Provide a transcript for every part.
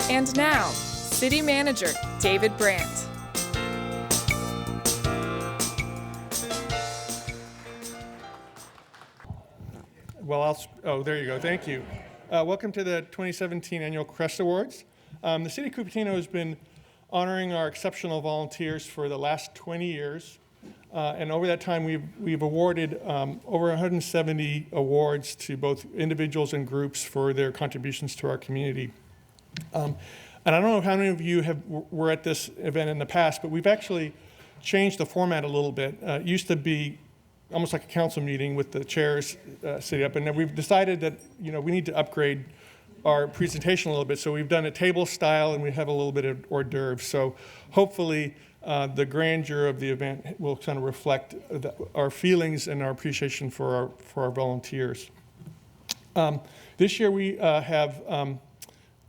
And now, City Manager David Brandt. Well, there you go. Thank you. Welcome to the 2017 Annual CREST Awards. The City of Cupertino has been honoring our exceptional volunteers for the last 20 years. And over that time, we've awarded over 170 awards to both individuals and groups for their contributions to our community. And I don't know how many of you were at this event in the past, but we've actually changed the format a little bit. It used to be almost like a council meeting with the chairs sitting up, and then we've decided that we need to upgrade our presentation a little bit. So we've done a table style, and we have a little bit of hors d'oeuvres. So hopefully the grandeur of the event will kind of reflect our feelings and our appreciation for our volunteers. This year we have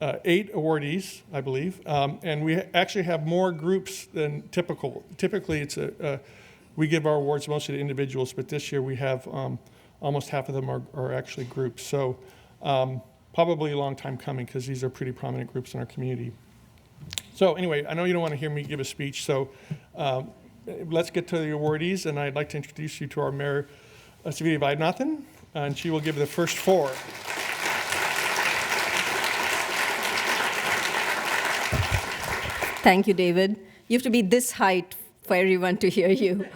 8 awardees, I believe, and we actually have more groups than typical. Typically, we give our awards mostly to individuals, but this year we have almost half of them are actually groups. So probably a long time coming because these are pretty prominent groups in our community. So anyway, I know you don't want to hear me give a speech, so let's get to the awardees, and I'd like to introduce you to our Mayor, Savita, and she will give the first 4. Thank you, David. You have to be this height for everyone to hear you.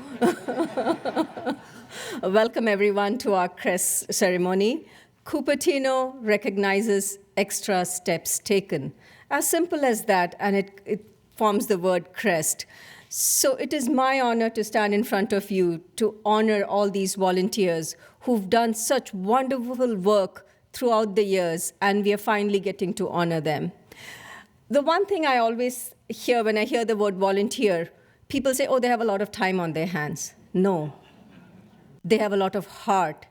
Welcome, everyone, to our CREST ceremony. Cupertino recognizes extra steps taken. As simple as that, and it forms the word CREST. So it is my honor to stand in front of you to honor all these volunteers who've done such wonderful work throughout the years, and we are finally getting to honor them. The one thing I always hear when I hear the word volunteer, people say, oh, they have a lot of time on their hands. No. They have a lot of heart.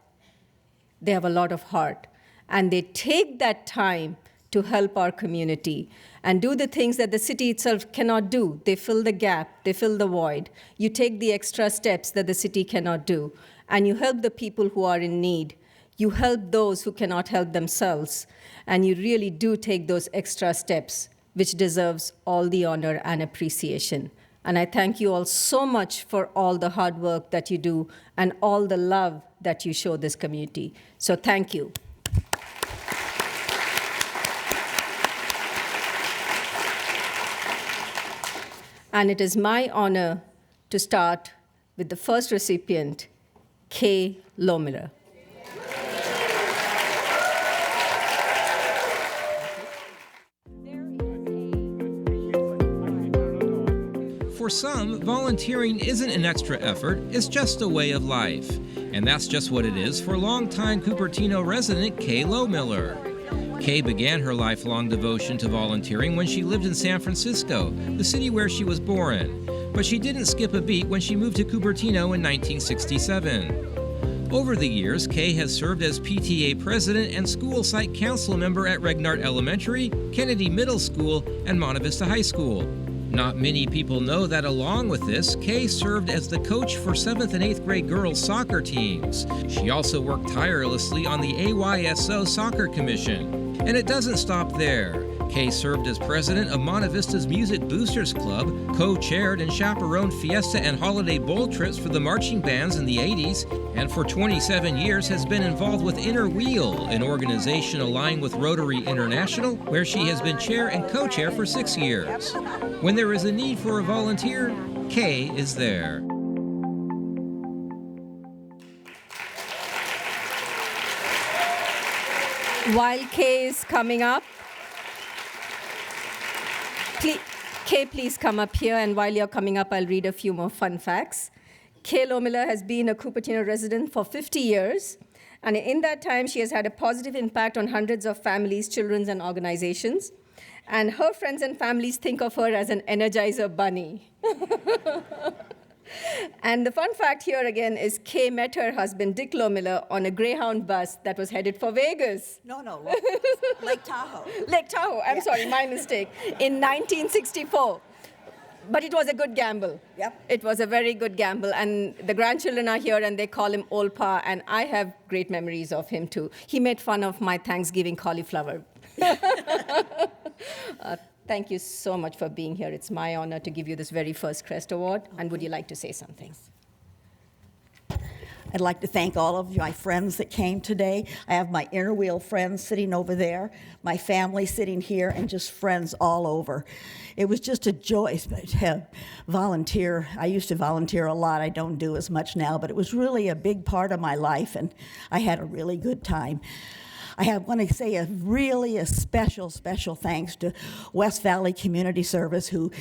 They have a lot of heart. And they take that time to help our community and do the things that the city itself cannot do. They fill the gap. They fill the void. You take the extra steps that the city cannot do, and you help the people who are in need. You help those who cannot help themselves. And you really do take those extra steps, which deserves all the honor and appreciation. And I thank you all so much for all the hard work that you do and all the love that you show this community. So thank you. And it is my honor to start with the first recipient, Kay Lohmiller. For some, volunteering isn't an extra effort, it's just a way of life. And that's just what it is for longtime Cupertino resident Kay Lohmiller. Kay began her lifelong devotion to volunteering when she lived in San Francisco, the city where she was born. But she didn't skip a beat when she moved to Cupertino in 1967. Over the years, Kay has served as PTA president and school site council member at Regnart Elementary, Kennedy Middle School, and Monte Vista High School. Not many people know that along with this, Kay served as the coach for 7th and 8th grade girls soccer teams. She also worked tirelessly on the AYSO Soccer Commission. And it doesn't stop there. Kay served as president of Monte Vista's Music Boosters Club, co-chaired and chaperoned fiesta and holiday bowl trips for the marching bands in the 80s, and for 27 years has been involved with Inner Wheel, an organization aligned with Rotary International, where she has been chair and co-chair for 6 years. When there is a need for a volunteer, Kay is there. While Kay is coming up, Kay, please come up here, and while you're coming up, I'll read a few more fun facts. Kay Lohmiller has been a Cupertino resident for 50 years, and in that time, she has had a positive impact on hundreds of families, children, and organizations. And her friends and families think of her as an Energizer bunny. And the fun fact here again is Kay met her husband, Dick Lohmiller, on a Greyhound bus that was headed for Vegas. No, Lake Tahoe. Lake Tahoe, I'm sorry, my mistake, in 1964. But it was a good gamble. Yep. It was a very good gamble. And the grandchildren are here, and they call him Old Pa, and I have great memories of him, too. He made fun of my Thanksgiving cauliflower. Thank you so much for being here. It's my honor to give you this very first CREST Award. And would you like to say something? I'd like to thank all of my friends that came today. I have my inner wheel friends sitting over there, my family sitting here, and just friends all over. It was just a joy to volunteer. I used to volunteer a lot. I don't do as much now, but it was really a big part of my life, and I had a really good time. I want to say a special thanks to West Valley Community Service who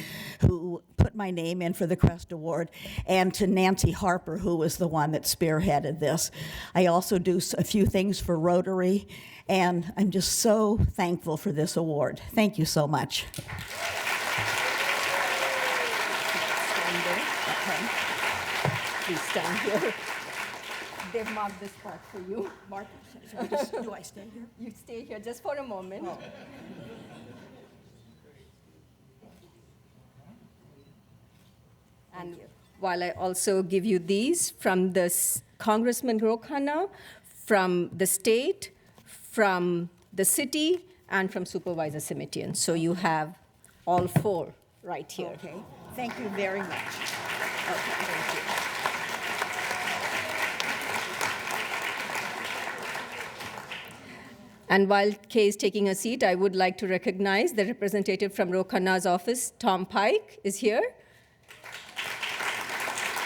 put my name in for the CREST Award, and to Nancy Harper, who was the one that spearheaded this. I also do a few things for Rotary, and I'm just so thankful for this award. Thank you so much. Stand there. Okay. Please stand here. They've marked this spot for you. Mark. Do I stay here? You stay here just for a moment. Oh. And while I also give you these from the Congressman Rokhana, from the state, from the city, and from Supervisor Simitian. So you have all four right here. Okay. Thank you very much. Okay, thank you. And while Kay is taking a seat, I would like to recognize the representative from Rokhana's office, Tom Pike, is here.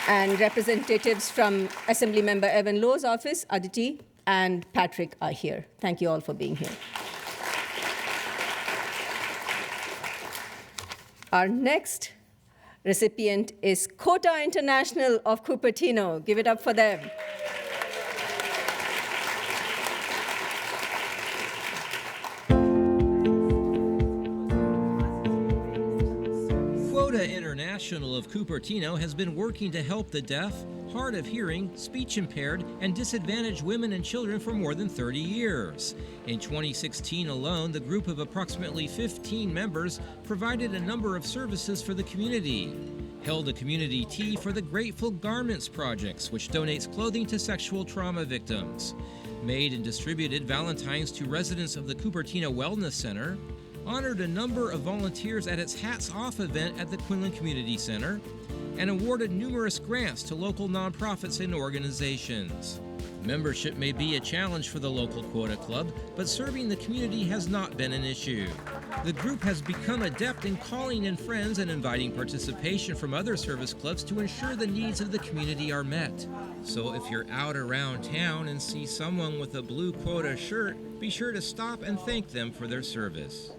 And representatives from Assemblymember Evan Lowe's office, Aditi and Patrick, are here. Thank you all for being here. Our next recipient is Quota International of Cupertino. Give it up for them. Quota International of Cupertino has been working to help the deaf, hard of hearing, speech impaired, and disadvantaged women and children for more than 30 years. In 2016 alone, the group of approximately 15 members provided a number of services for the community. Held a community tea for the Grateful Garments Projects, which donates clothing to sexual trauma victims. Made and distributed Valentines to residents of the Cupertino Wellness Center. Honored a number of volunteers at its Hats Off event at the Quinlan Community Center, and awarded numerous grants to local nonprofits and organizations. Membership may be a challenge for the local Quota Club, but serving the community has not been an issue. The group has become adept in calling in friends and inviting participation from other service clubs to ensure the needs of the community are met. So if you're out around town and see someone with a blue Quota shirt, be sure to stop and thank them for their service.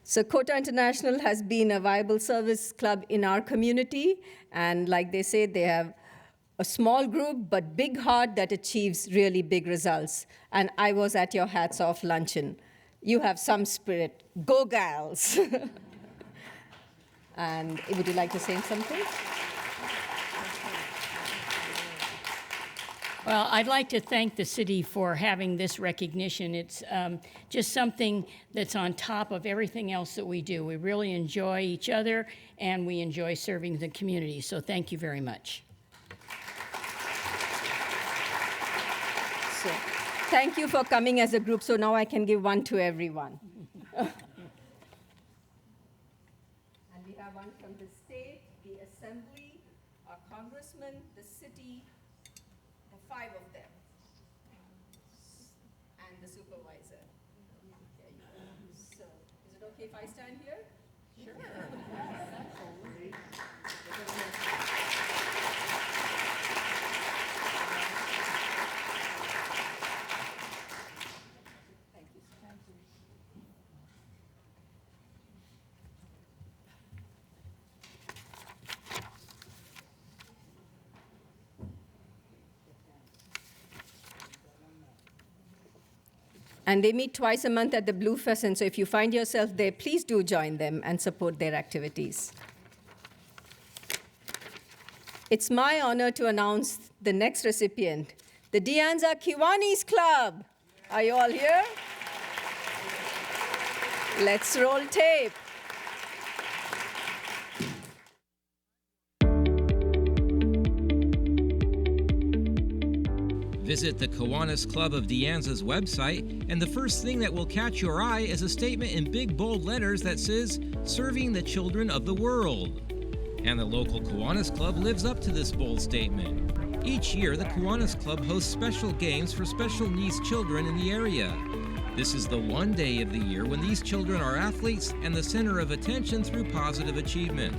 So Quota International has been a viable service club in our community, and like they say, they have a small group but big heart that achieves really big results. And I was at your Hats Off luncheon. You have some spirit. Go gals! And would you like to say something? Well, I'd like to thank the city for having this recognition. It's just something that's on top of everything else that we do. We really enjoy each other, and we enjoy serving the community. So thank you very much. So, thank you for coming as a group. So now I can give one to everyone. And we have one from the state, the assembly, our congressman, the city, 5 of them, and the supervisor. So, is it okay if I stand here? Sure. Thank you. And they meet twice a month at the Blue Pheasant, so if you find yourself there, please do join them and support their activities. It's my honor to announce the next recipient, the Anza Kiwanis Club. Are you all here? Let's roll tape. Visit the Kiwanis Club of Anza's website, and the first thing that will catch your eye is a statement in big bold letters that says, "Serving the Children of the World." And the local Kiwanis Club lives up to this bold statement. Each year, the Kiwanis Club hosts special games for special needs children in the area. This is the one day of the year when these children are athletes and the center of attention through positive achievement.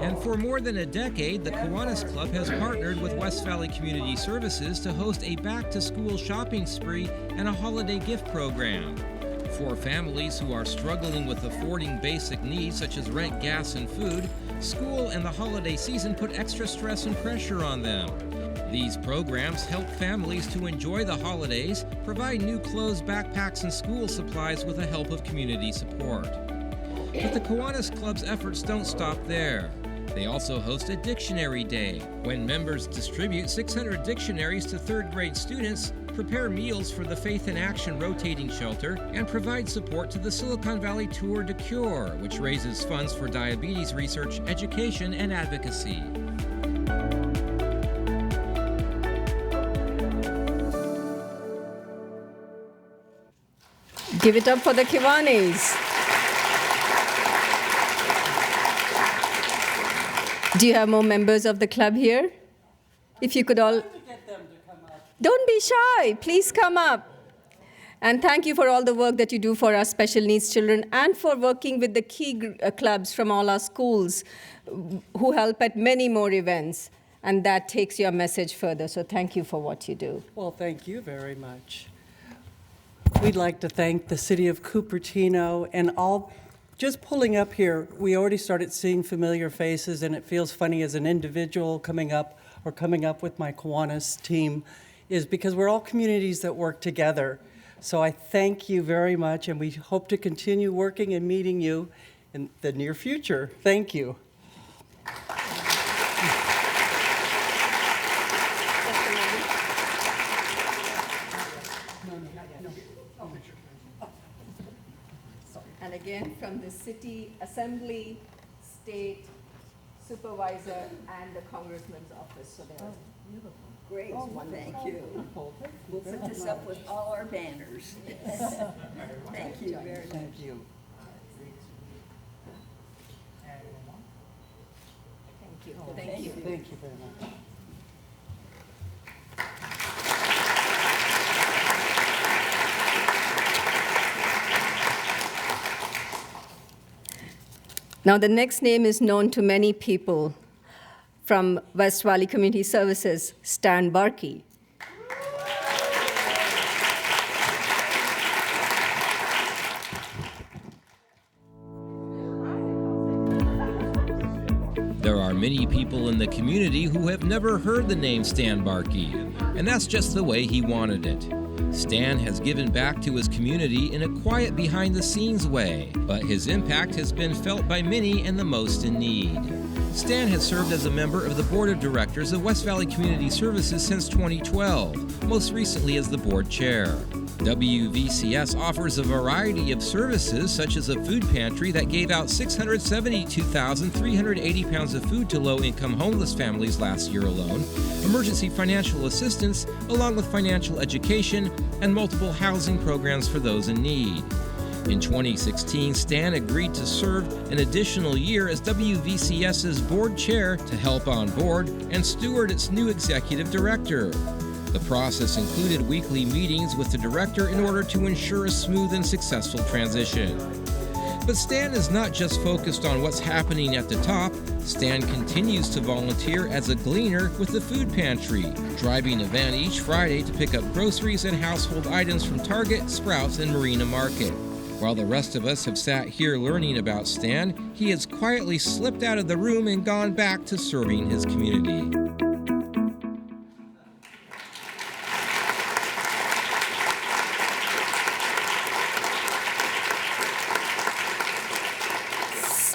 And for more than a decade, the Kiwanis Club has partnered with West Valley Community Services to host a back-to-school shopping spree and a holiday gift program. For families who are struggling with affording basic needs such as rent, gas, and food, school and the holiday season put extra stress and pressure on them. These programs help families to enjoy the holidays, provide new clothes, backpacks, and school supplies with the help of community support. But the Kiwanis Club's efforts don't stop there. They also host a Dictionary Day, when members distribute 600 dictionaries to third grade students, prepare meals for the Faith in Action rotating shelter, and provide support to the Silicon Valley Tour de Cure, which raises funds for diabetes research, education, and advocacy. Give it up for the Kiwanis. Do you have more members of the club here? If you could all... Don't be shy. Please come up. And thank you for all the work that you do for our special needs children and for working with the key clubs from all our schools who help at many more events. And that takes your message further. So thank you for what you do. Well, thank you very much. We'd like to thank the city of Cupertino and all. Just pulling up here, we already started seeing familiar faces, and it feels funny as an individual coming up with my Kiwanis team, is because we're all communities that work together. So I thank you very much, and we hope to continue working and meeting you in the near future. Thank you. And again, from the city assembly, state supervisor, and the congressman's office. So they're Great, thank you. We'll put this up with all our banners. Thank you very much. Thank you. Thank you. Thank you. Thank you very much. Now, the next name is known to many people from West Valley Community Services, Stan Barkey. There are many people in the community who have never heard the name Stan Barkey, and that's just the way he wanted it. Stan has given back to his community in a quiet, behind-the-scenes way, but his impact has been felt by many and the most in need. Stan has served as a member of the Board of Directors of West Valley Community Services since 2012, most recently as the board chair. WVCS offers a variety of services, such as a food pantry that gave out 672,380 pounds of food to low-income homeless families last year alone, emergency financial assistance, along with financial education, and multiple housing programs for those in need. In 2016, Stan agreed to serve an additional year as WVCS's board chair to help on board and steward its new executive director. The process included weekly meetings with the director in order to ensure a smooth and successful transition. But Stan is not just focused on what's happening at the top. Stan continues to volunteer as a gleaner with the food pantry, driving a van each Friday to pick up groceries and household items from Target, Sprouts, and Marina Market. While the rest of us have sat here learning about Stan, he has quietly slipped out of the room and gone back to serving his community.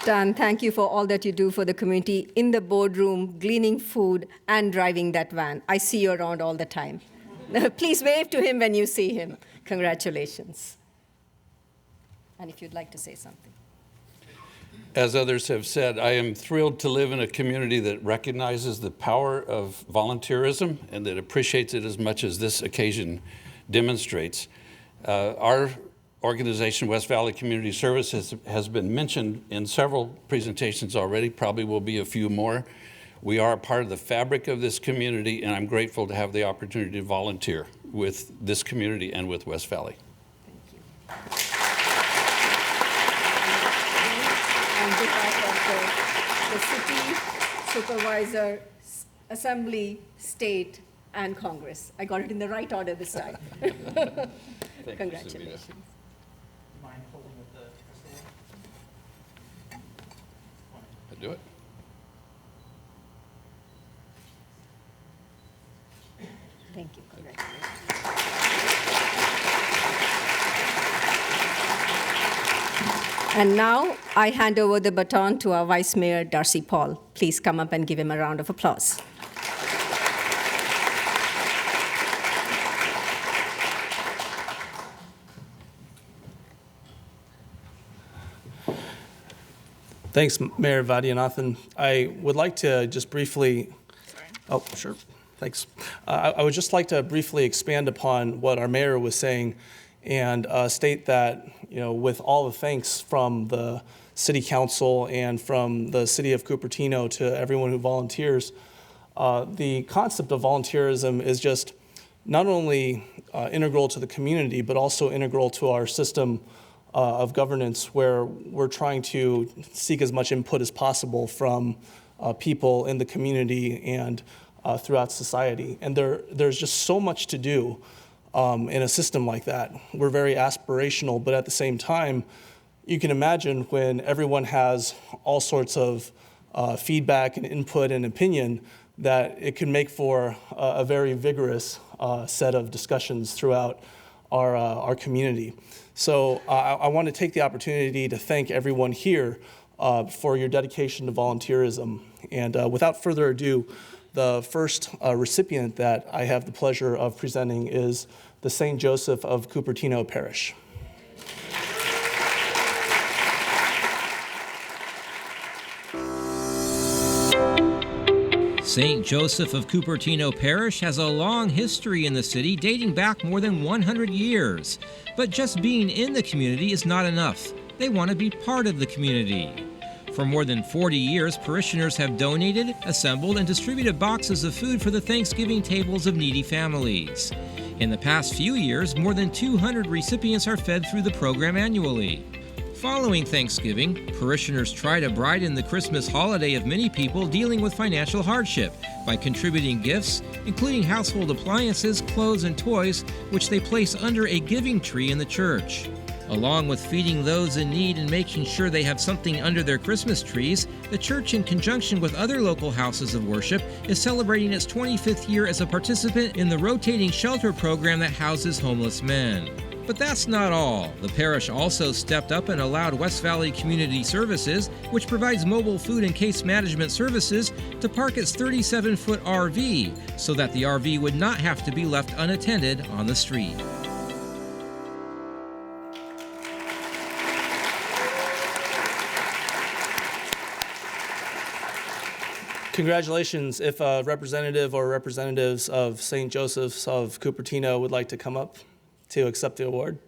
Stan, thank you for all that you do for the community in the boardroom, gleaning food, and driving that van. I see you around all the time. Please wave to him when you see him. Congratulations. And if you'd like to say something. As others have said, I am thrilled to live in a community that recognizes the power of volunteerism and that appreciates it as much as this occasion demonstrates. Our organization, West Valley Community Services, has been mentioned in several presentations already, probably will be a few more. We are a part of the fabric of this community, and I'm grateful to have the opportunity to volunteer with this community and with West Valley. Thank you. On behalf of the city, supervisor, assembly, state, and Congress. I got it in the right order this time. Congratulations. Mind holding with the crystal? I'll do it. Thank you. Congratulations. And now I hand over the baton to our Vice Mayor, Darcy Paul. Please come up and give him a round of applause. Thanks, Mayor Vaidyanathan. I would like to just briefly, oh, sure, thanks. I would just like to briefly expand upon what our mayor was saying and state that, with all the thanks from the City Council and from the City of Cupertino to everyone who volunteers, the concept of volunteerism is just not only integral to the community, but also integral to our system of governance, where we're trying to seek as much input as possible from people in the community and throughout society. And there's just so much to do in a system like that. We're very aspirational, but at the same time, you can imagine when everyone has all sorts of feedback and input and opinion, that it can make for a very vigorous set of discussions throughout our community. So I want to take the opportunity to thank everyone here for your dedication to volunteerism. And without further ado, the first recipient that I have the pleasure of presenting is the St. Joseph of Cupertino Parish. St. Joseph of Cupertino Parish has a long history in the city dating back more than 100 years. But just being in the community is not enough. They want to be part of the community. For more than 40 years, parishioners have donated, assembled, and distributed boxes of food for the Thanksgiving tables of needy families. In the past few years, more than 200 recipients are fed through the program annually. Following Thanksgiving, parishioners try to brighten the Christmas holiday of many people dealing with financial hardship by contributing gifts, including household appliances, clothes, and toys, which they place under a giving tree in the church. Along with feeding those in need and making sure they have something under their Christmas trees, the church, in conjunction with other local houses of worship, is celebrating its 25th year as a participant in the rotating shelter program that houses homeless men. But that's not all. The parish also stepped up and allowed West Valley Community Services, which provides mobile food and case management services, to park its 37-foot RV so that the RV would not have to be left unattended on the street. Congratulations. If a representative or representatives of St. Joseph's of Cupertino would like to come up to accept the award.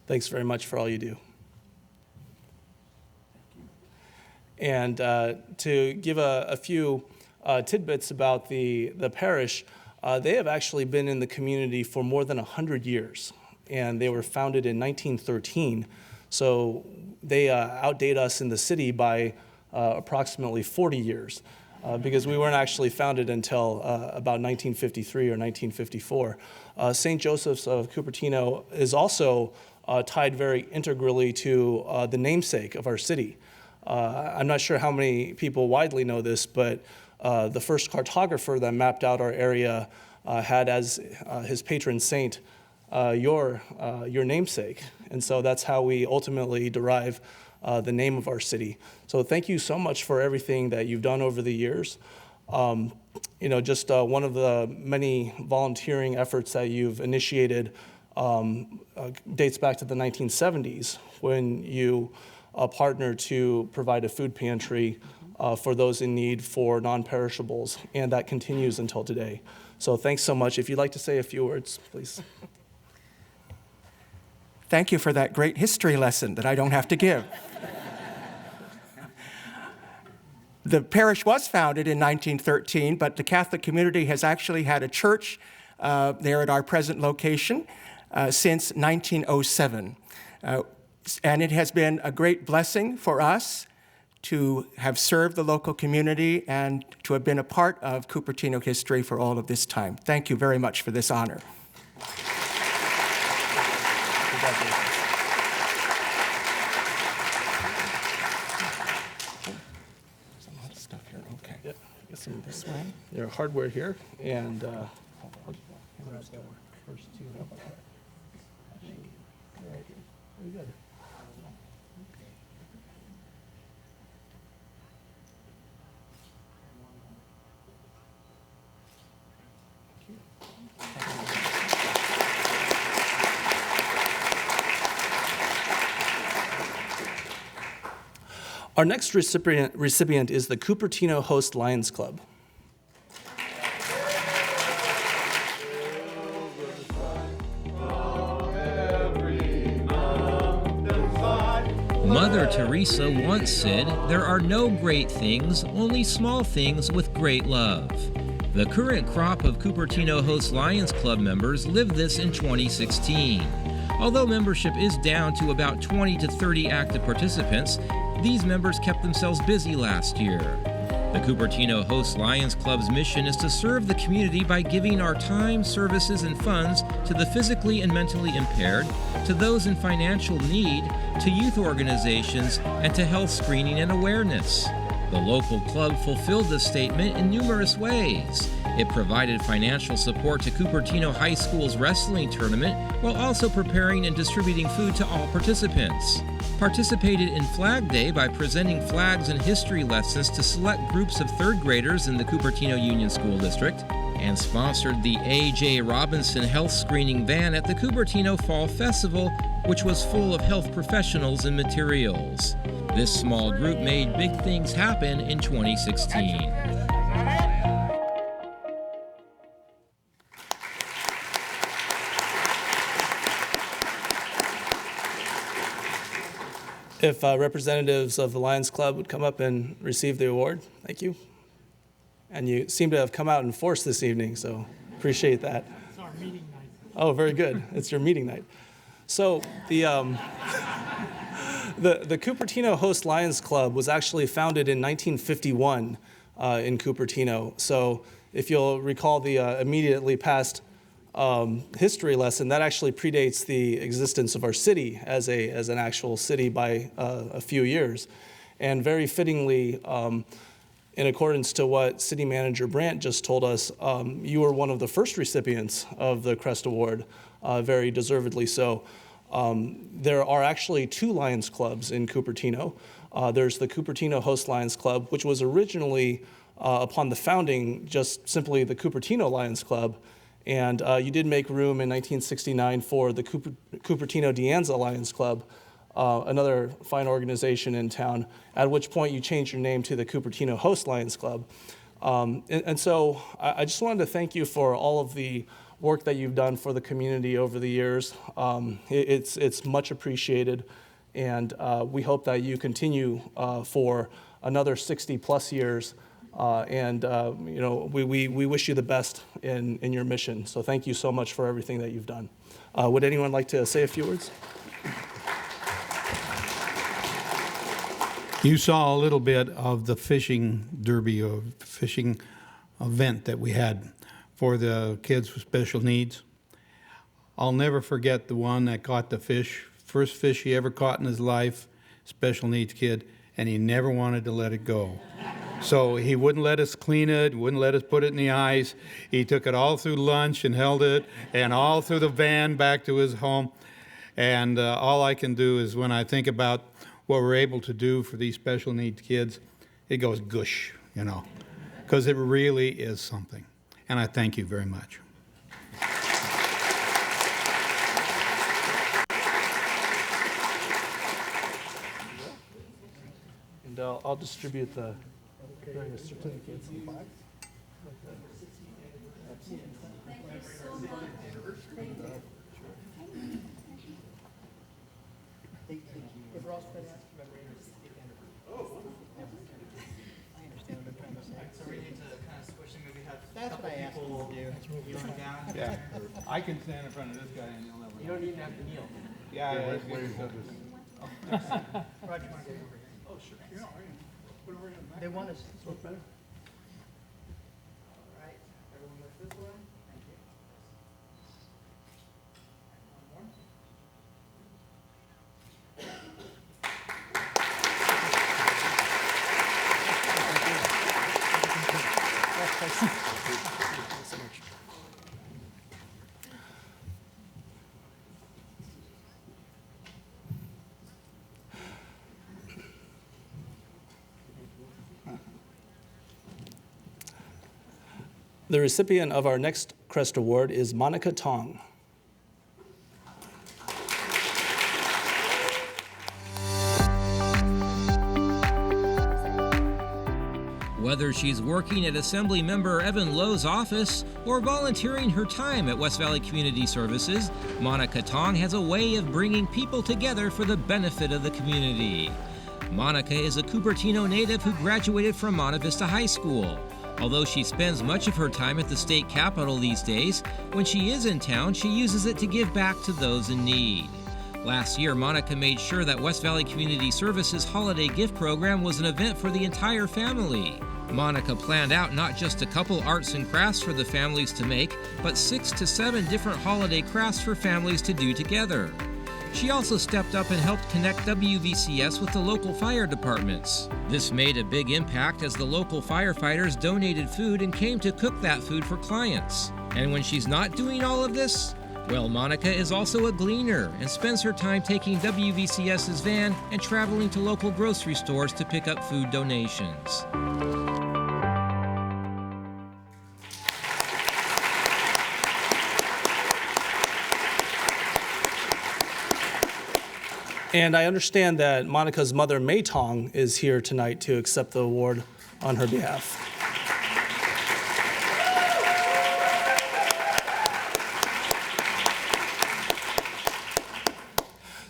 Thanks very much for all you do. And to give a few tidbits about the parish, they have actually been in the community for more than 100 years, and they were founded in 1913. So they outdate us in the city by approximately 40 years, because we weren't actually founded until about 1953 or 1954. St. Joseph's of Cupertino is also tied very integrally to the namesake of our city. I'm not sure how many people widely know this, but the first cartographer that mapped out our area had as his patron saint your namesake. And so that's how we ultimately derive the name of our city. So thank you so much for everything that you've done over the years. Just one of the many volunteering efforts that you've initiated dates back to the 1970s when you partnered to provide a food pantry for those in need for non-perishables, and that continues until today. So thanks so much. If you'd like to say a few words, please. Thank you for that great history lesson that I don't have to give. The parish was founded in 1913, but the Catholic community has actually had a church there at our present location since 1907. And it has been a great blessing for us to have served the local community and to have been a part of Cupertino history for all of this time. Thank you very much for this honor. This way. Your hardware here, and first two. Very good. Our next recipient is the Cupertino Host Lions Club. Mother Teresa once said, "There are no great things, only small things with great love." The current crop of Cupertino Host Lions Club members lived this in 2016. Although membership is down to about 20 to 30 active participants, these members kept themselves busy last year. The Cupertino Host Lions Club's mission is to serve the community by giving our time, services, and funds to the physically and mentally impaired, to those in financial need, to youth organizations, and to health screening and awareness. The local club fulfilled this statement in numerous ways. It provided financial support to Cupertino High School's wrestling tournament while also preparing and distributing food to all participants. Participated in Flag Day by presenting flags and history lessons to select groups of third graders in the Cupertino Union School District, and sponsored the A.J. Robinson Health Screening Van at the Cupertino Fall Festival, which was full of health professionals and materials. This small group made big things happen in 2016. If representatives of the Lions Club would come up and receive the award, thank you. And you seem to have come out in force this evening, so appreciate that. It's our meeting night. Oh, very good. It's your meeting night. So the Cupertino Host Lions Club was actually founded in 1951 in Cupertino. So if you'll recall the immediately past history lesson, that actually predates the existence of our city as an actual city by a few years. And very fittingly, in accordance to what City Manager Brandt just told us, you were one of the first recipients of the CREST Award, very deservedly so. There are actually two Lions Clubs in Cupertino. There's the Cupertino Host Lions Club, which was originally, upon the founding, just simply the Cupertino Lions Club. And you did make room in 1969 for the Cupertino Anza Lions Club, another fine organization in town, at which point you changed your name to the Cupertino Host Lions Club. And so I just wanted to thank you for all of the work that you've done for the community over the years. It's much appreciated, and we hope that you continue for another 60 plus years. We wish you the best in your mission. So thank you so much for everything that you've done. Would anyone like to say a few words? You saw a little bit of the fishing derby or fishing event that we had for the kids with special needs. I'll never forget the one that caught the fish, first fish he ever caught in his life, special needs kid, and he never wanted to let it go. So he wouldn't let us clean it, wouldn't let us put it in the ice. He took it all through lunch and held it, and all through the van back to his home. And all I can do is when I think about what we're able to do for these special needs kids, it goes gush, you know, because it really is something. And I thank you very much. And I'll distribute the various certificates and plaques. That's what I asked him to do. Kneeling down. Yeah, I can stand in front of this guy and you'll never know. You don't even have to kneel. Yeah, Roger, where you want to go over here? Oh, sure. Yeah, put it over in the back. They want us. So it's better. All right, everyone lift this one. Thank you. One more. The recipient of our next CREST Award is Monica Tong. Whether she's working at Assembly Member Evan Lowe's office or volunteering her time at West Valley Community Services, Monica Tong has a way of bringing people together for the benefit of the community. Monica is a Cupertino native who graduated from Monte Vista High School. Although she spends much of her time at the state capitol these days, when she is in town, she uses it to give back to those in need. Last year, Monica made sure that West Valley Community Services Holiday Gift Program was an event for the entire family. Monica planned out not just a couple arts and crafts for the families to make, but 6 to 7 different holiday crafts for families to do together. She also stepped up and helped connect WVCS with the local fire departments. This made a big impact as the local firefighters donated food and came to cook that food for clients. And when she's not doing all of this, well, Monica is also a gleaner and spends her time taking WVCS's van and traveling to local grocery stores to pick up food donations. And I understand that Monica's mother, May Tong, is here tonight to accept the award on her behalf.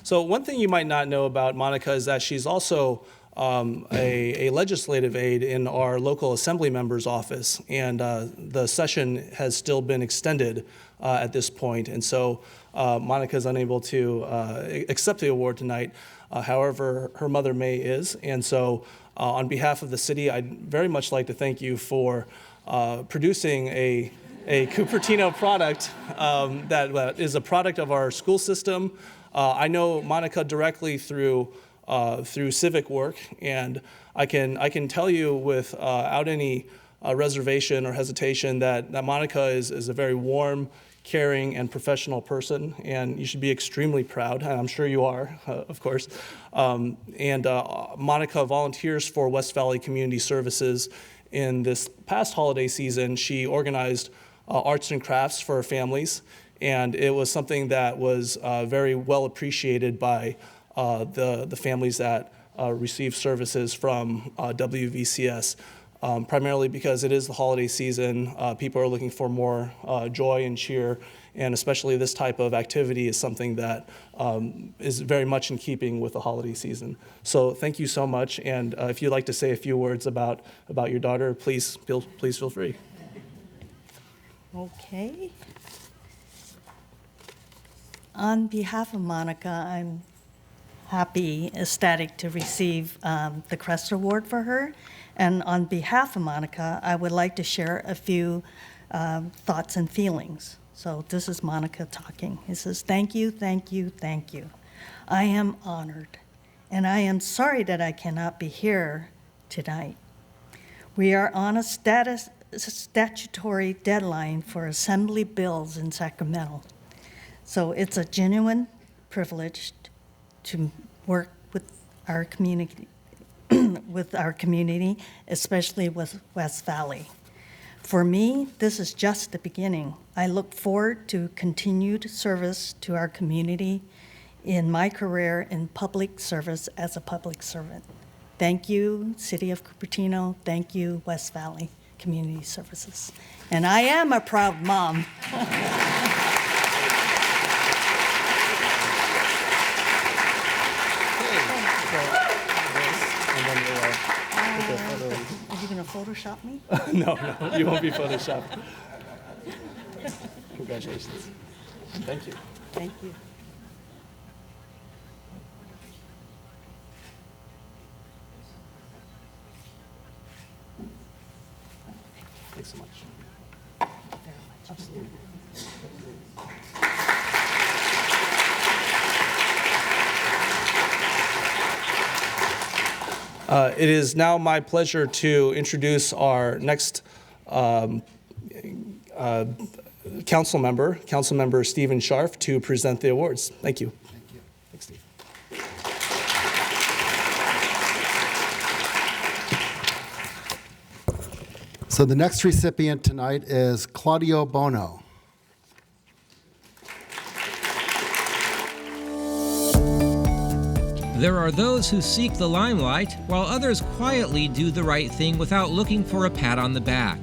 So one thing you might not know about Monica is that she's also a legislative aide in our local assembly member's office, and the session has still been extended at this point, and so Monica is unable to accept the award tonight. However, her mother May is, and so on behalf of the city, I'd very much like to thank you for producing a Cupertino product that is a product of our school system. I know Monica directly through civic work, and I can tell you without any reservation or hesitation that Monica is a very warm, caring, and professional person, and you should be extremely proud, and I'm sure you are, of course. Monica volunteers for West Valley Community Services. In this past holiday season, she organized arts and crafts for families, and it was something that was very well appreciated by the families that receive services from WVCS, primarily because it is the holiday season. People are looking for more joy and cheer, and especially this type of activity is something that is very much in keeping with the holiday season. So thank you so much, and if you'd like to say a few words about your daughter, please feel free. Okay. On behalf of Monica, I'm happy, ecstatic to receive the CREST Award for her. And on behalf of Monica, I would like to share a few thoughts and feelings. So this is Monica talking. It says, "Thank you, thank you, thank you. I am honored, and I am sorry that I cannot be here tonight. We are on a statutory deadline for assembly bills in Sacramento. So it's a genuine privilege to work with our community, especially with West Valley. For me, this is just the beginning. I look forward to continued service to our community in my career in public service as a public servant. Thank you, City of Cupertino. Thank you, West Valley Community Services. And I am a proud mom. Are you going to Photoshop me? No, you won't be photoshopped. Congratulations. Thank you. Thank you. Thanks so much. Absolutely. It is now my pleasure to introduce our next council member, Councilmember Stephen Scharf, to present the awards. Thank you. Thank you. Thanks, Steve. So the next recipient tonight is Claudio Bono. There are those who seek the limelight, while others quietly do the right thing without looking for a pat on the back.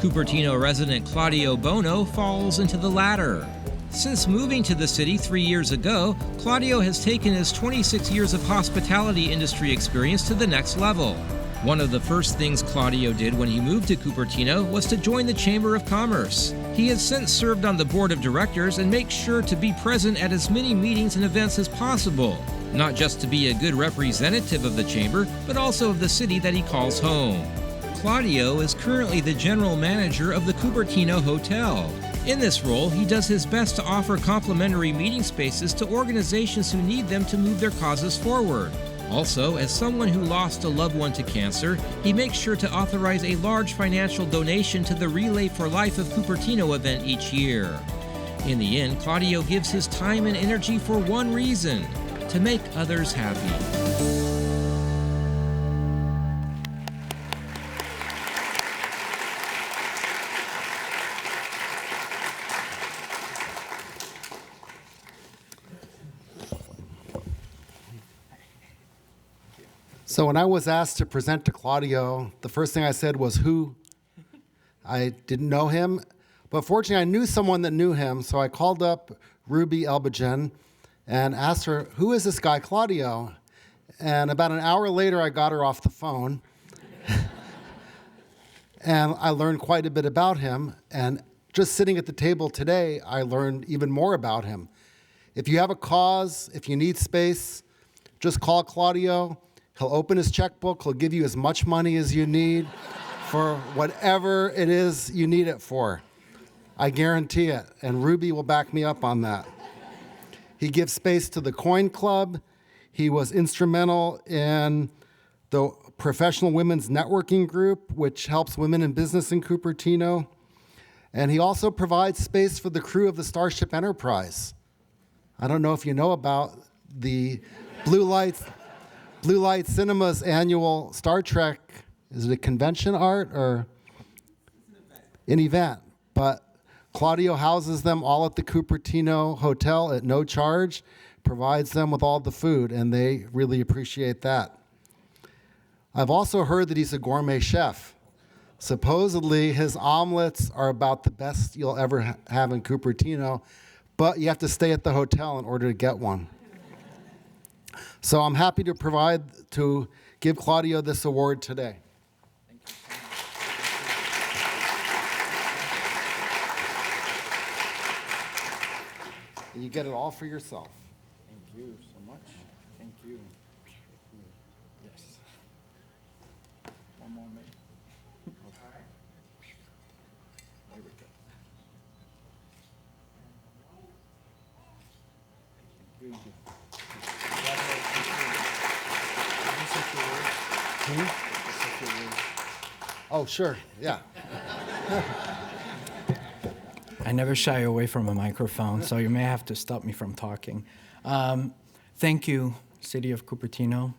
Cupertino resident Claudio Bono falls into the latter. Since moving to the city 3 years ago, Claudio has taken his 26 years of hospitality industry experience to the next level. One of the first things Claudio did when he moved to Cupertino was to join the Chamber of Commerce. He has since served on the board of directors and makes sure to be present at as many meetings and events as possible. Not just to be a good representative of the chamber, but also of the city that he calls home. Claudio is currently the general manager of the Cupertino Hotel. In this role, he does his best to offer complimentary meeting spaces to organizations who need them to move their causes forward. Also, as someone who lost a loved one to cancer, he makes sure to authorize a large financial donation to the Relay for Life of Cupertino event each year. In the end, Claudio gives his time and energy for one reason: to make others happy. So when I was asked to present to Claudio, the first thing I said was who. I didn't know him, but fortunately I knew someone that knew him, so I called up Ruby Elbagen and asked her, who is this guy, Claudio? And about an hour later, I got her off the phone. And I learned quite a bit about him. And just sitting at the table today, I learned even more about him. If you have a cause, if you need space, just call Claudio. He'll open his checkbook. He'll give you as much money as you need for whatever it is you need it for. I guarantee it. And Ruby will back me up on that. He gives space to the Coin Club. He was instrumental in the Professional Women's Networking Group, which helps women in business in Cupertino. And he also provides space for the crew of the Starship Enterprise. I don't know if you know about the Blue Light Cinema's annual Star Trek, is it a convention, Art, or? An event. But Claudio houses them all at the Cupertino Hotel at no charge, provides them with all the food, and they really appreciate that. I've also heard that he's a gourmet chef. Supposedly, his omelets are about the best you'll ever have in Cupertino, but you have to stay at the hotel in order to get one. So I'm happy to give Claudio this award today. You get it all for yourself. Thank you so much. Thank you. Yes. One more minute. Okay. There we go. Thank you. Oh, sure, yeah. I never shy away from a microphone, so you may have to stop me from talking. Thank you, City of Cupertino.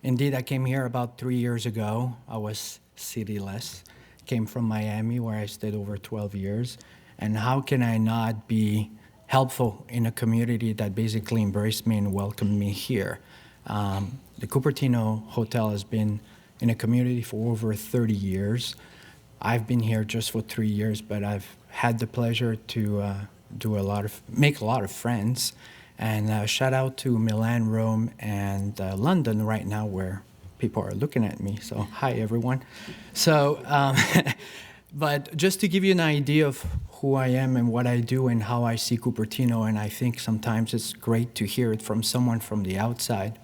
Indeed, I came here about 3 years ago. I was cityless. Came from Miami, where I stayed over 12 years. And how can I not be helpful in a community that basically embraced me and welcomed me here? The Cupertino Hotel has been in a community for over 30 years. I've been here just for 3 years, but I've had the pleasure to make a lot of friends. And shout out to Milan, Rome, and London right now, where people are looking at me. So hi, everyone. So, but just to give you an idea of who I am and what I do and how I see Cupertino, and I think sometimes it's great to hear it from someone from the outside,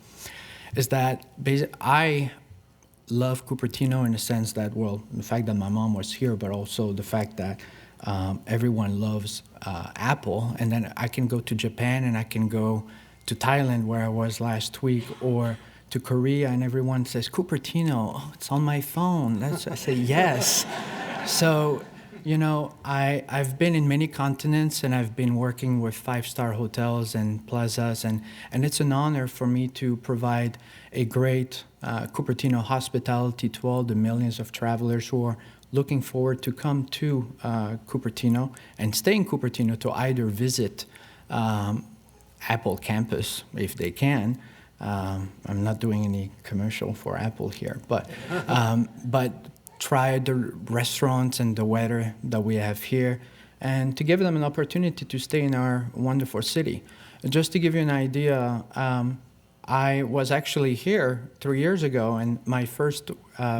is that I love Cupertino in the sense that, well, the fact that my mom was here, but also the fact that everyone loves Apple, and then I can go to Japan and I can go to Thailand, where I was last week, or to Korea, and everyone says, Cupertino, oh, it's on my phone. I say, yes. So, you know, I've been in many continents, and I've been working with five-star hotels and plazas, and it's an honor for me to provide a great Cupertino hospitality to all the millions of travelers who are looking forward to come to Cupertino and stay in Cupertino to either visit Apple campus if they can. I'm not doing any commercial for Apple here, but try the restaurants and the weather that we have here, and to give them an opportunity to stay in our wonderful city. Just to give you an idea, I was actually here 3 years ago, and my first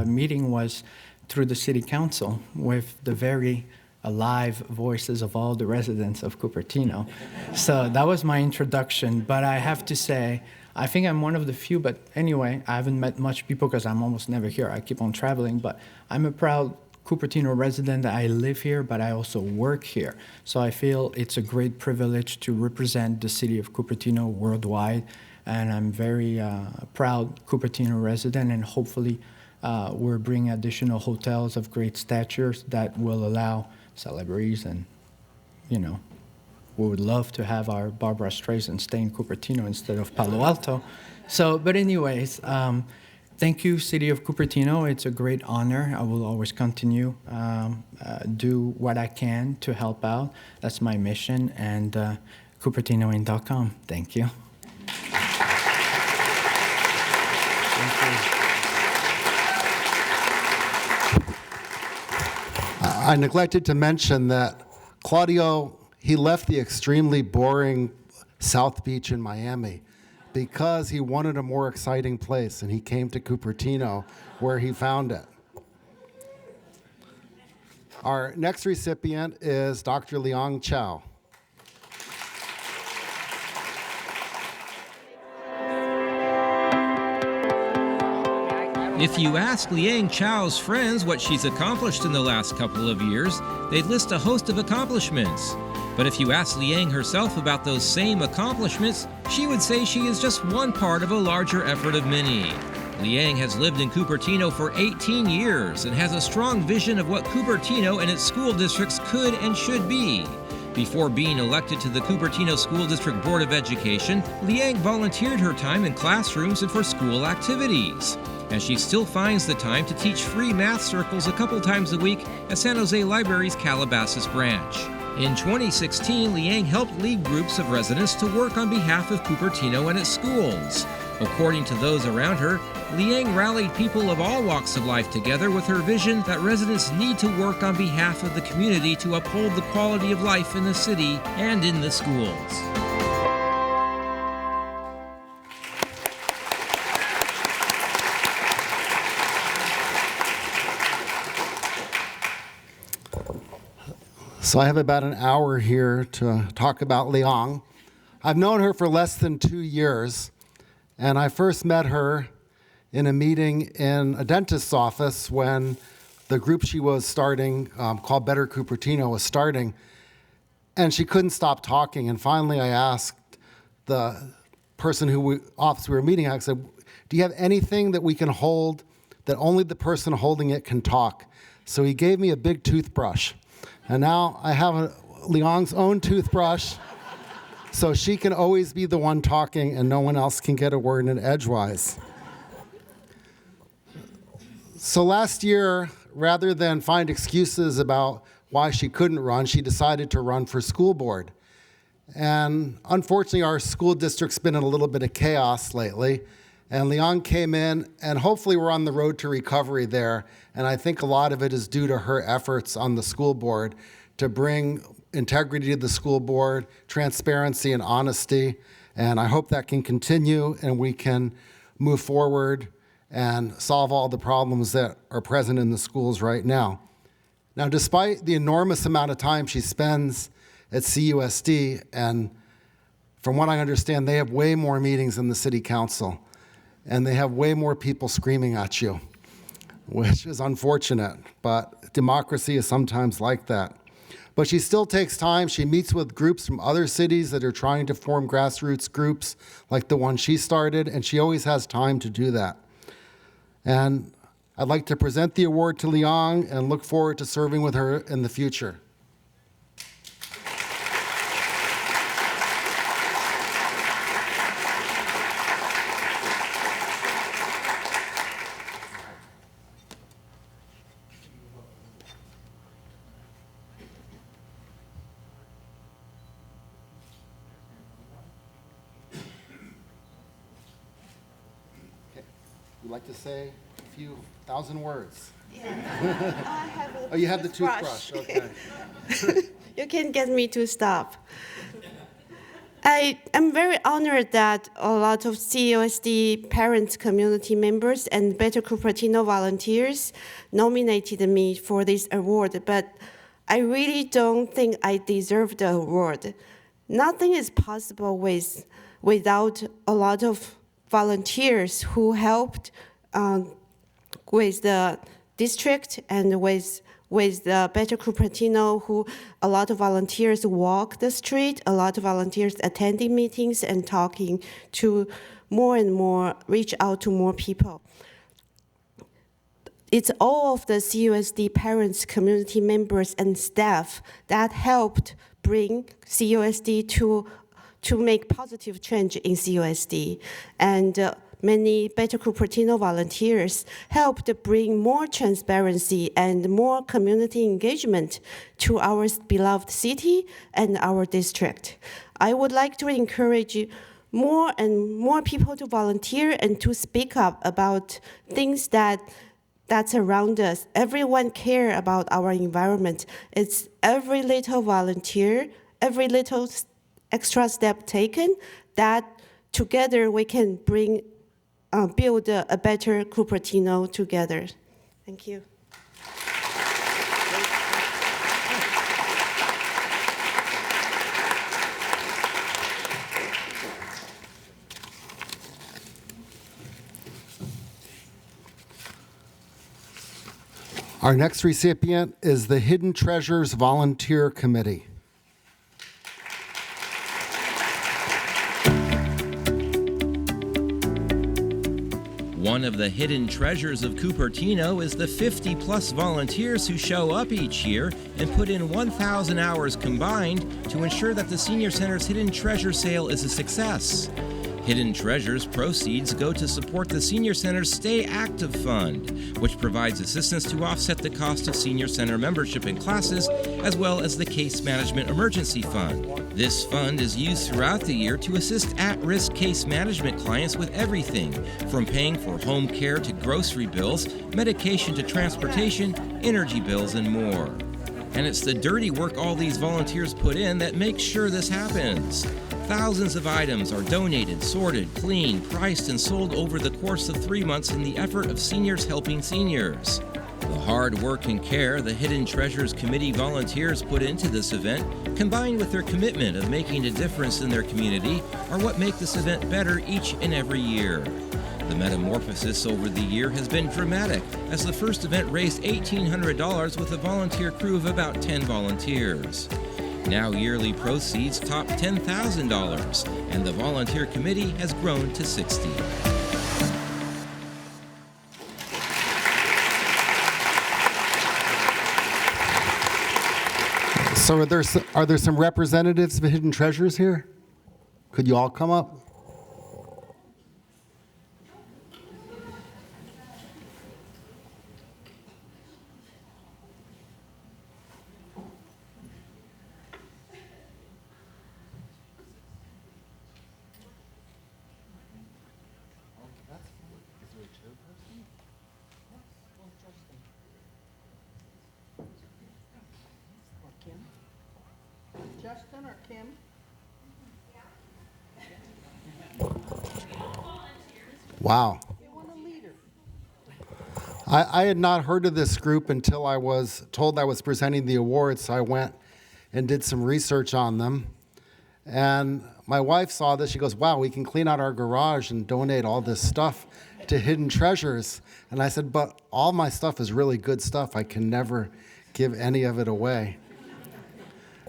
meeting was through the city council with the very alive voices of all the residents of Cupertino. So that was my introduction, but I have to say, I think I'm one of the few, but anyway, I haven't met much people because I'm almost never here. I keep on traveling, but I'm a proud Cupertino resident. I live here, but I also work here. So I feel it's a great privilege to represent the city of Cupertino worldwide, and I'm very proud Cupertino resident, and hopefully we're bringing additional hotels of great statures that will allow celebrities, and, you know, we would love to have our Barbara Streisand stay in Cupertino instead of Palo Alto. So, but anyways, thank you, City of Cupertino. It's a great honor. I will always continue do what I can to help out. That's my mission, and CupertinoIn.com. Thank you. I neglected to mention that Claudio, he left the extremely boring South Beach in Miami because he wanted a more exciting place, and he came to Cupertino, where he found it. Our next recipient is Dr. Liang Chow. If you ask Liang Chow's friends what she's accomplished in the last couple of years, they'd list a host of accomplishments. But if you ask Liang herself about those same accomplishments, she would say she is just one part of a larger effort of many. Liang has lived in Cupertino for 18 years and has a strong vision of what Cupertino and its school districts could and should be. Before being elected to the Cupertino School District Board of Education, Liang volunteered her time in classrooms and for school activities. And she still finds the time to teach free math circles a couple times a week at San Jose Library's Calabasas branch. In 2016, Liang helped lead groups of residents to work on behalf of Cupertino and its schools. According to those around her, Liang rallied people of all walks of life together with her vision that residents need to work on behalf of the community to uphold the quality of life in the city and in the schools. So I have about an hour here to talk about Liang. I've known her for less than 2 years, and I first met her in a meeting in a dentist's office when the group she was starting, called Better Cupertino, was starting, and she couldn't stop talking. And finally I asked the person office we were meeting, I said, do you have anything that we can hold that only the person holding it can talk. So he gave me a big toothbrush. And now I have Liang's own toothbrush, so she can always be the one talking and no one else can get a word in edgewise. So last year, rather than find excuses about why she couldn't run, she decided to run for school board. And unfortunately, our school district's been in a little bit of chaos lately. And Liang came in, and hopefully we're on the road to recovery there. And I think a lot of it is due to her efforts on the school board to bring integrity to the school board, transparency and honesty. And I hope that can continue and we can move forward and solve all the problems that are present in the schools right now. Now, despite the enormous amount of time she spends at CUSD, and from what I understand, they have way more meetings than the city council, and they have way more people screaming at you, which is unfortunate, but democracy is sometimes like that. But she still takes time. She meets with groups from other cities that are trying to form grassroots groups like the one she started, and she always has time to do that. And I'd like to present the award to Liang and look forward to serving with her in the future. Would like to say a few thousand words? Yeah. I have a oh, you have the toothbrush. Okay. You can get me to stop. I am very honored that a lot of CUSD parent community members and Better Cupertino volunteers nominated me for this award, but I really don't think I deserve the award. Nothing is possible without a lot of volunteers who helped with the district and with the Better Cupertino, who a lot of volunteers walk the street, a lot of volunteers attending meetings and talking to more and more, reach out to more people. It's all of the CUSD parents, community members, and staff that helped bring CUSD to make positive change in CUSD. And many Better Cupertino volunteers helped bring more transparency and more community engagement to our beloved city and our district. I would like to encourage more and more people to volunteer and to speak up about things that's around us. Everyone cares about our environment. It's every little volunteer, every little extra step taken, that together we can build a better Cupertino together. Thank you. Our next recipient is the Hidden Treasures Volunteer Committee. One of the hidden treasures of Cupertino is the 50-plus volunteers who show up each year and put in 1,000 hours combined to ensure that the Senior Center's Hidden Treasure Sale is a success. Hidden Treasures proceeds go to support the Senior Center's Stay Active Fund, which provides assistance to offset the cost of Senior Center membership and classes, as well as the Case Management Emergency Fund. This fund is used throughout the year to assist at-risk case management clients with everything from paying for home care to grocery bills, medication to transportation, energy bills, and more. And it's the dirty work all these volunteers put in that makes sure this happens. Thousands of items are donated, sorted, cleaned, priced, and sold over the course of 3 months in the effort of seniors helping seniors. The hard work and care the Hidden Treasures Committee volunteers put into this event, combined with their commitment of making a difference in their community, are what make this event better each and every year. The metamorphosis over the year has been dramatic, as the first event raised $1,800 with a volunteer crew of about 10 volunteers. Now yearly proceeds top $10,000, and the volunteer committee has grown to 60. So are there some representatives of Hidden Treasures here? Could you all come up? Justin or Kim? Wow. I had not heard of this group until I was told I was presenting the awards, so I went and did some research on them. And my wife saw this. She goes, wow, we can clean out our garage and donate all this stuff to Hidden Treasures. And I said, but all my stuff is really good stuff. I can never give any of it away.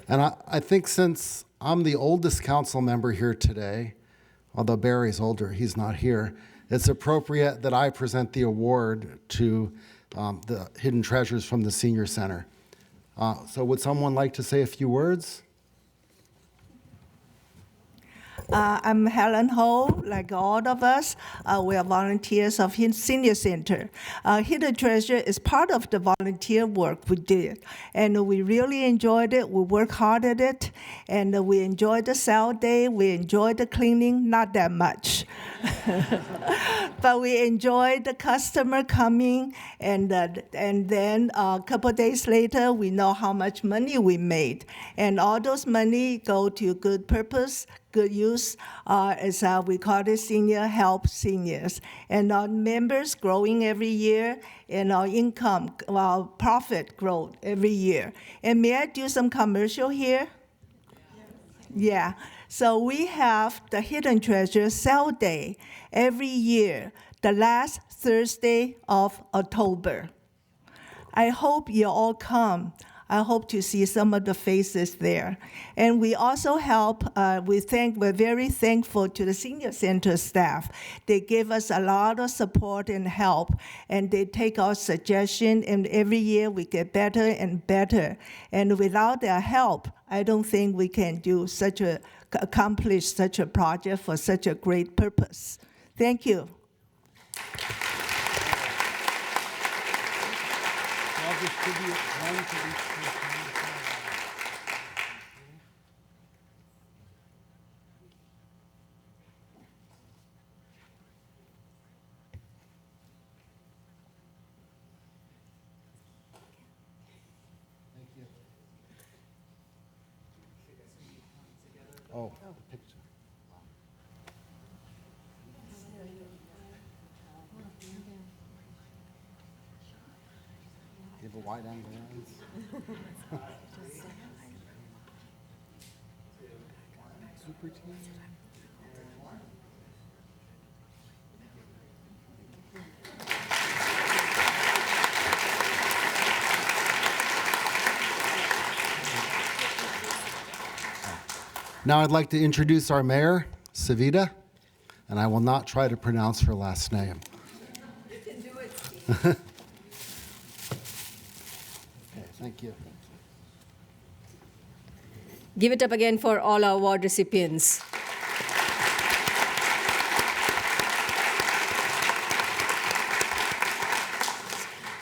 And I think since I'm the oldest council member here today, although Barry's older, he's not here, it's appropriate that I present the award to the Hidden Treasures from the Senior Center. So would someone like to say a few words? I'm Helen Ho, like all of us. We are volunteers of Senior Center. Hidden Treasure is part of the volunteer work we did, and we really enjoyed it. We work hard at it, and we enjoyed the sale day. We enjoyed the cleaning, not that much. But we enjoyed the customer coming, and then a couple of days later, we know how much money we made. And all those money go to good purpose, good use, as we call it, senior help seniors. And our members growing every year, and our income, our profit growth every year. And may I do some commercial here? Yeah. So we have the Hidden Treasure Sale Day every year, the last Thursday of October. I hope you all come. I hope to see some of the faces there. And we also help, we're very thankful to the Senior Center staff. They give us a lot of support and help, and they take our suggestion, and every year we get better and better. And without their help, I don't think we can accomplish such a project for such a great purpose. Thank you. I'll distribute one to each person. Oh, the picture. You have a wide angle lens. Super team. Now I'd like to introduce our mayor, Savita, and I will not try to pronounce her last name. You can do it, Okay, thank you. Give it up again for all our award recipients.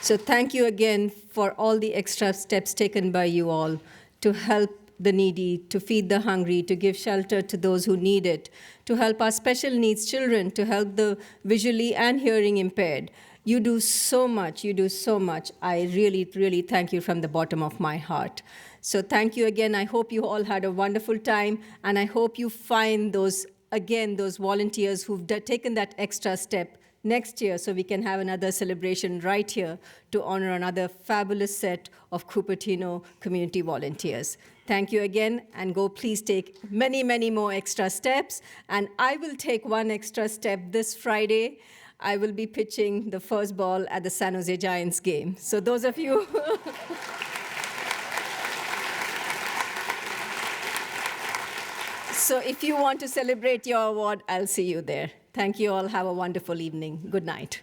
So thank you again for all the extra steps taken by you all to help the needy, to feed the hungry, to give shelter to those who need it, to help our special needs children, to help the visually and hearing impaired. You do so much. You do so much. I really, really thank you from the bottom of my heart. So thank you again. I hope you all had a wonderful time, and I hope you find those volunteers who've taken that extra step next year, so we can have another celebration right here to honor another fabulous set of Cupertino community volunteers. Thank you again, and go please take many, many more extra steps. And I will take one extra step this Friday. I will be pitching the first ball at the San Jose Giants game. So those of you So if you want to celebrate your award, I'll see you there. Thank you all. Have a wonderful evening. Good night.